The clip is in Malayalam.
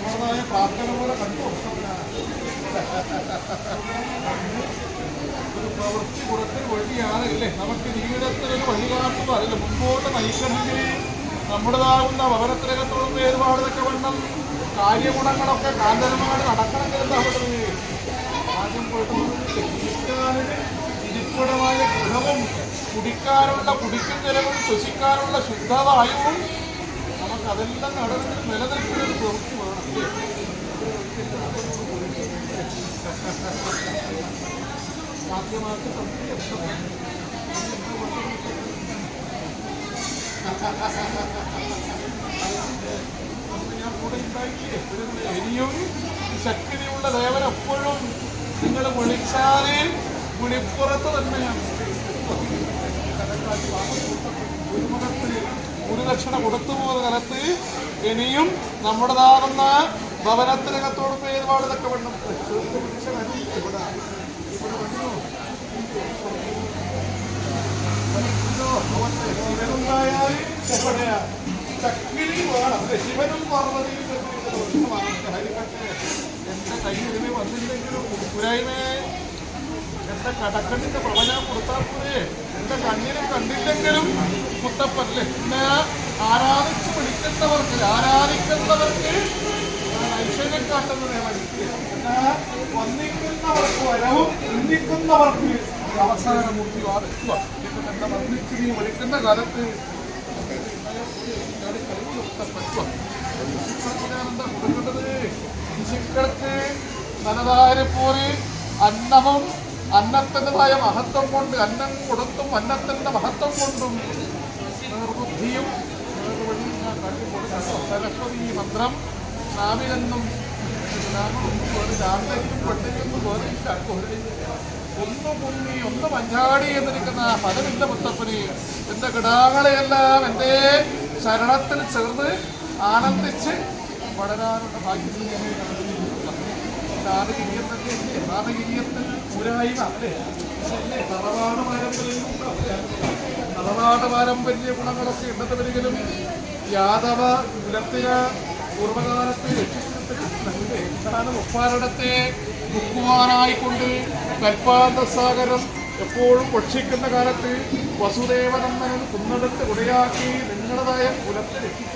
നമ്മുടേതായ പ്രാർത്ഥന പോലെ കണ്ടു. ഒരു പ്രവൃത്തി കൊടുത്തൊരു വഴിയാണല്ലേ നമുക്ക് ജീവിതത്തിലൊരു വഴികാട്ടുക. അതിൽ മുമ്പോട്ട് നയിക്കണമെങ്കിൽ നമ്മുടേതാകുന്ന ഭവനത്തിനകത്തോളം വേറുപാടൊക്കെ വണ്ണം കാര്യഗുണങ്ങളൊക്കെ കാന്തരമായിട്ട് നടക്കണമെങ്കിൽ എന്താ പറയുന്നത്? ആദ്യം ഇരിപ്പിടമായ ഗൃഹവും കുടിക്കുന്ന ശ്വസിക്കാനുള്ള ശുദ്ധവായുവും നമുക്കതെല്ലാം നടന്നിട്ട് നിലനിൽക്കുന്ന ഒരു പ്രവൃത്തി വേണം. സാധ്യമാക്കി ഞാൻ കൂടെ ഉണ്ടാക്കിയേ. ഇനിയും ശക്തിയുള്ള ദേവൻ എപ്പോഴും നിങ്ങൾ വിളിച്ചാല് വിളിപ്പുറത്ത് തന്നെയാണ്. ഗുരുമുഖത്തിന് ഗുരുദക്ഷിണ കൊടുത്തു പോകുന്ന കാലത്ത് ഇനിയും നമ്മുടേതാകുന്ന ഭവനത്തിനകത്തോട് ഒരുപാട് ഇതൊക്കെ വേണം. ശിവനുണ്ടായാൽ ചക്കിലി വേണം. ശിവനും പാർവതിയും എന്റെ കയ്യിൽ വന്നില്ലെങ്കിലും പുരായ്മേ എന്റെ കടക്കണ്ണിന്റെ പ്രഭ ഞാൻ കൊടുത്താൽ പോരെ. എന്റെ കണ്ണിനെ കണ്ടില്ലെങ്കിലും മുത്തപ്പല്ലേ എന്നെ ആരാധിക്കുന്നവർക്ക് ഐശ്വര്യം കാട്ടുന്നതേ എന്നെ വന്നിക്കുന്നവർക്ക് വരവും ചിന്തിക്കുന്നവർക്ക് അവസാനമൂർത്തി വാദിക്കുക. എന്നെ വന്നിച്ച് നീ വിളിക്കുന്ന കാലത്ത് എന്താ കൊടുക്കേണ്ടത്? ശിശുക്കൾക്ക് ധനധാരപ്പോര് അന്നവും അന്നത്തിൻ്റെതായ മഹത്വം കൊണ്ട് അന്നം കൊടുത്തും അന്നത്തിൻ്റെ മഹത്വം കൊണ്ടും നിർബുദ്ധിയും സരസ്വതി മന്ത്രം നാവിലെന്നും ശാന്തയ്ക്കും പെട്ടെന്നും ഒന്ന് പൊങ്ങി ഒന്ന് മഞ്ചാടി എന്നിരിക്കുന്ന ഫലമില്ല മുത്തപ്പന്. എന്റെ കിടാങ്ങളെയെല്ലാം എൻ്റെ ശരണത്തിൽ ചേർന്ന് ആനന്ദിച്ച് വളരാനുള്ള ഭാഗ്യം ദാനഗിരിയത്തിൽ പുരായ്മ അല്ലേ? തറവാട് പാരമ്പര്യ ഗുണങ്ങളൊക്കെ ഉണ്ടെന്ന് വരികയും യാദവ കുലത്തിന പൂർവകാലത്ത് സ്ഥാനം ഒപ്പാരിടത്തെ മുക്കുവാനായിക്കൊണ്ട് കൽപ്പാന്തസാഗരം എപ്പോഴും ഭക്ഷിക്കുന്ന കാലത്ത് വസുദേവനന്ദനൻ കുന്നെടുത്ത് ഉടയാക്കി നിങ്ങളുടേതായ കുലത്തെ രക്ഷിക്കും.